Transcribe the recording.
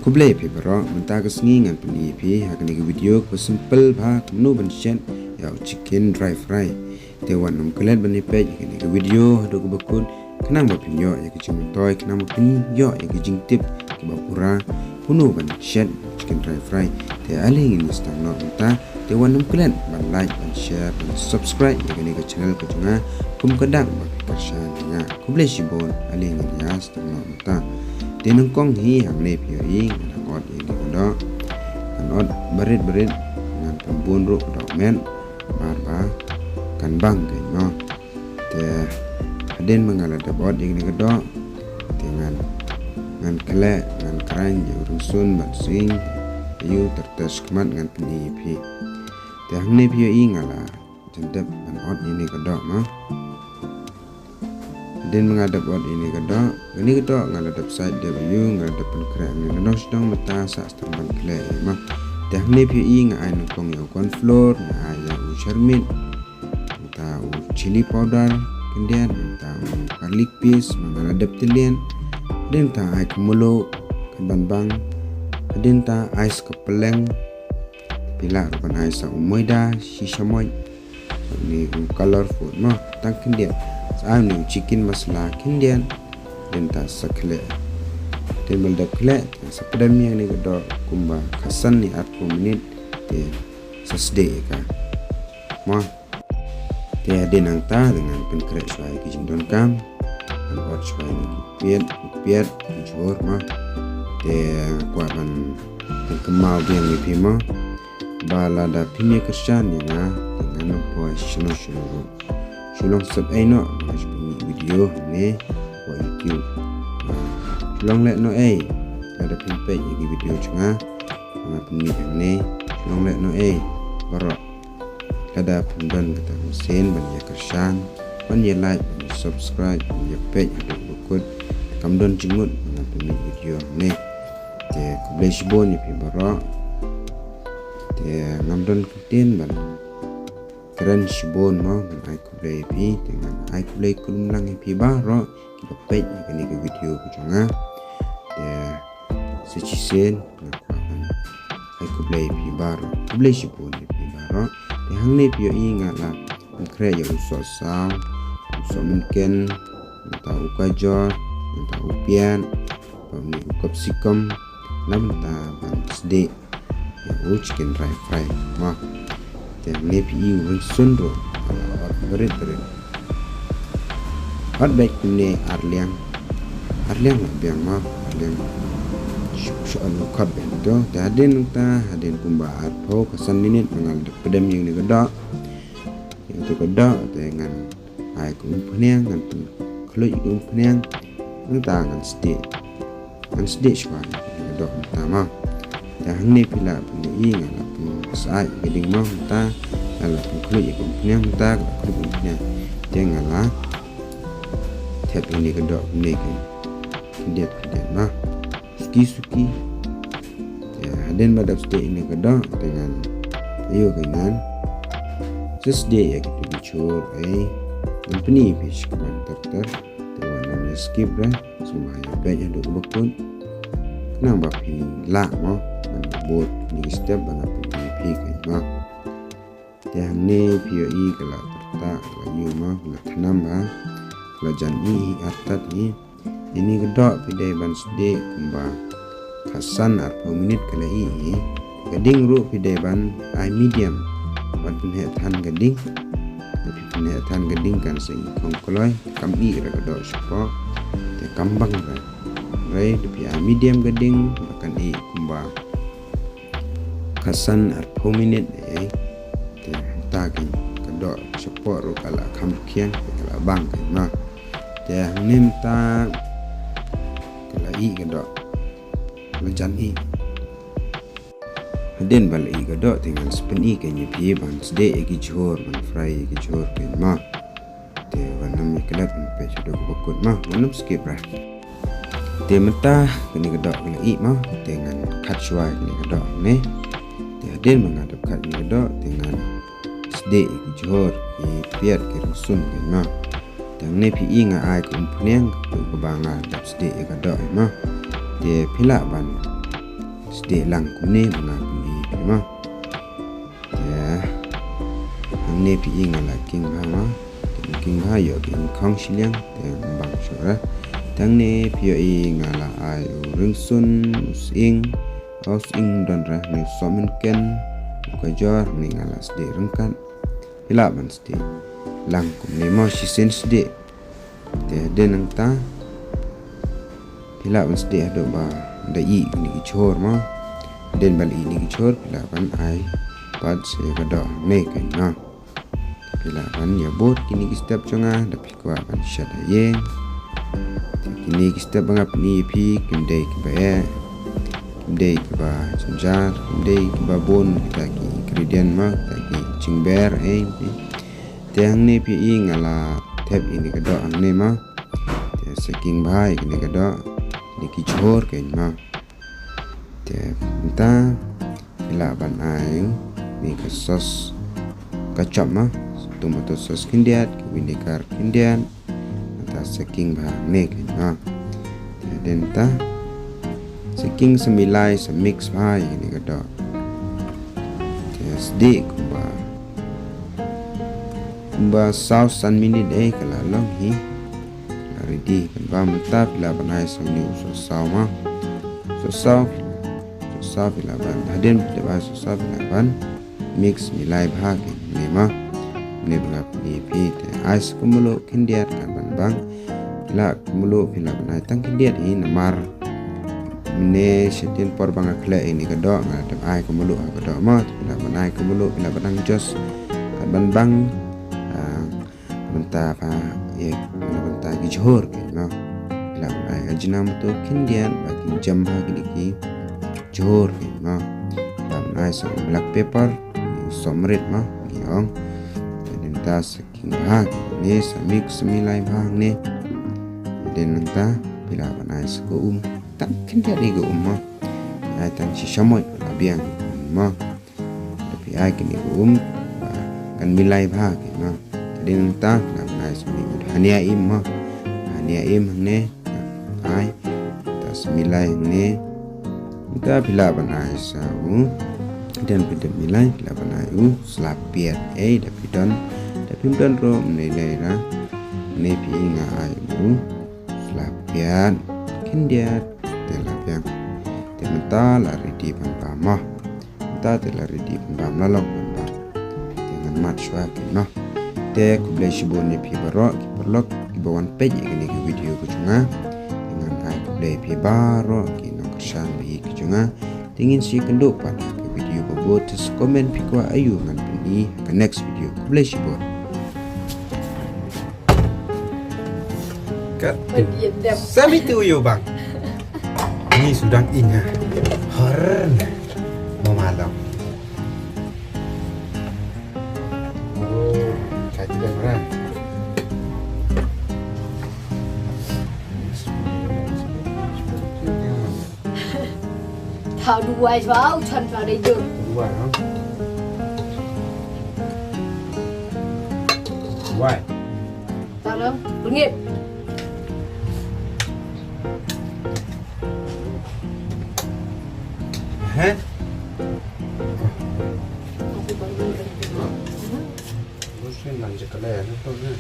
kublai pi baro menta ke sengi ngan peni pi hakani ke video ko simple ba menu ban shen ya chicken dry fry te wan nam kelet ban pe hakani ke video do ko bakun kenang ba pinyo ya ke cing toy kenang ba pinyo ya ke jing tip ke ba pura menu ban shen chicken dry fry te aling ini stang no menta te wan nam kelet ban like ban share ban subscribe ya ke channel ko junga kum kadang ba kashan nga kublai shibon aling ini ya stang no menta tenang kong hi hang ne pio ing nang ot ing do kan ot berit ngan pembun ru do men bar ba kan bang ke no te aden mangala da bot ing ne do dengan ngan kele ngan kran je rusun ban sing yu tertes kemat ngan peni pi te hang ne pio ing ala jendep kan ot ini ke do no dan menghadap ot ini kedok ngadap side W ngadap penkret ni ngadap sedang mata sak setengah klei mah teknik pi ngai nongkong yang cornflour ngai yang charmit mata chili powder kemudian mata garlic paste menghadap telian dan ta ai kemulo keban bang dan ta ais kepeleng pila rupan ais sa umoida shishamoy ni colorful mah tang kemudian anu chicken masala kindian dan ta sakle dan balda kle sepadam yang ni kedo kumba kasan ni 40 minit te sasde ka ma te ada nang ta dengan penkret suai kijing don kam buat suai ni piet jor ma te kuat ban kemau biang ni pima bala da pimia kersan yang dengan poi shino Sulong sub no mas video ni buat YouTube. Sulong let no ada pimpe lagi video cunga dengan pemik ni. Sulong let no barok ada pendan kata mesin banyak kersan banyak like banyak subscribe banyak page ada bukut kamdon jengut dengan pemik video ni. Te kublai shibon ni pi barok te ngamdon ketin ban keren shibon mau dengan ai kublai pi dengan ai kublai kulumlang pi baro kita page kini ke video ku junga ya secisen ngapakan ai kublai pi baro kublai shibon pi baro de hang ne pi ingat lah kre ya usah saw usah mungkin entah ukajor entah upian ni ukapsikam lam ta ban sde ya chicken dry fry mah ne pi wen sunro berit hot back ne arliang biang ma arliang soal kat ben to hadin kumba arpo kesan minit mengal pedam yang ni kedak yang tu kedak dengan ai kum peniang ngan kloi kum peniang entah ngan stik shwa kedak pertama dah ni pila ni ngan sai geding mau ta ala kloi kum peniang ta kloi kum peniang jangan lah tap ini kedok ni dia mah suki ya dan badap stik ini kedok dengan ayo dengan sesde ya kita dicur dan peni fish keman ter warna skip lah semua yang baik yang duk bekun kenapa pin lah mau buat ni step banget pi mah yang ni POE kalau tak layu mah nak nambah pelajan atat ini kedok pidai ban sede kumba kasan 40 minit kala gading ru pidai ban ai medium ban penhetan gading tapi penhetan gading kan sei kongkoloi kami ra kedok sepo te kambang rai tapi ai medium gading makan kumba kasan 40 minit te tagin kedok sepo ru kala kamkian kala bang nah te nim ta kala kedok lejan den bal kedok dengan spen kenya pi ban sde egi jor ban fry egi jor ke ma te wanam kelap pe sudah bakut ma wanam skip lah te menta kini kedok kala ma dengan kat shwai ni kedok ni te den mengadap kat ni kedok dengan sde egi jor piat ke rusun ke ma dan ni pi nga ai kumpuniang tu kebangan dap sde kedok ma te pila ban sedih lang kumne mengapuni mah ya hamne pi ngala king ma king ha yo king khang shiliang teng bang shora tangne pi ngala ai ring sun sing aus ing don ra ni somen ken ko jor ni ngala sedih rengkan ila ban sedih lang kumne ma shi sen sedih te den ta pila ban sedih do ba da i ni chor ma den bal i ni chor pila ban ai pad se ga do ne kan na pila ban ya bot kini step chonga da pikwa ban shada ye kini step bangap ni pi kimdei ki ba e kimdei ki ba chanjar kimdei ki ba bon kita ki ingredient ma ta ki chingber e te hang ne pi i ngala thep ini ka do ang ne ma te seking bhai kini ka do ni ki chor ken ma te ta pila ban ai ni ka sos kacap ma tomato sauce kindiat vinegar kindian ta seking ba ne ken ma den ta seking semilai semix bhai ni ka do te sdik ba saus san minute kala long hi ready kan ba mata pila banai sang ni so saw ma so saw pila ban haden de ba so saw pila ban mix milai bhag ni ma ne bla ni pi te ice kumulo kindiat kan ban bang pila kumulo pila banai tang kindiat hi namar ne setin por bang akle ini kedo ngada ai kumulo kedo ma pila banai kumulo pila banang jos kan ban bang benta pa ye benta ki jhor ke na la ai ajnam to kindian bakin jam ha ki jhor ke na la nai so black pepper somrit ma giong den ta saking ha ne samix milai bang ne den ta bila banai so tak kindia di go ma ai tang si shamoy la biang ma tapi ai kini kan milai bha ke na den ta la nai so ni hania im ma hania im ne ai ta milai ne ta bila banai sa dan pidam milai la banai slapiat da pidon ro ne le ra ne pi nga ai slapiat kindiat te la piang te menta la ready pan pa ma ta te la ready pan pa la lok pan pa dengan mat shwa ke no te kuble shibon ni pi baro ki perlok ki bawan page ni ki video ko chunga dengan ai kuble pi baro ki no kersan bi ki chunga tingin si kendo pa ki video ko bot comment pi ko ayu ngan pini ke next video kuble shibon Sami tu yo bang. Ini sudah ingat. Haren. Mau malam. Oh, kaji dan orang. Thảo đuôi vào chân vào đây được. Dua, no? Why? Tao đâu? Tốt nghiệp. Hah? Aku baru. Terus ni lanjut ke lain, betul ni.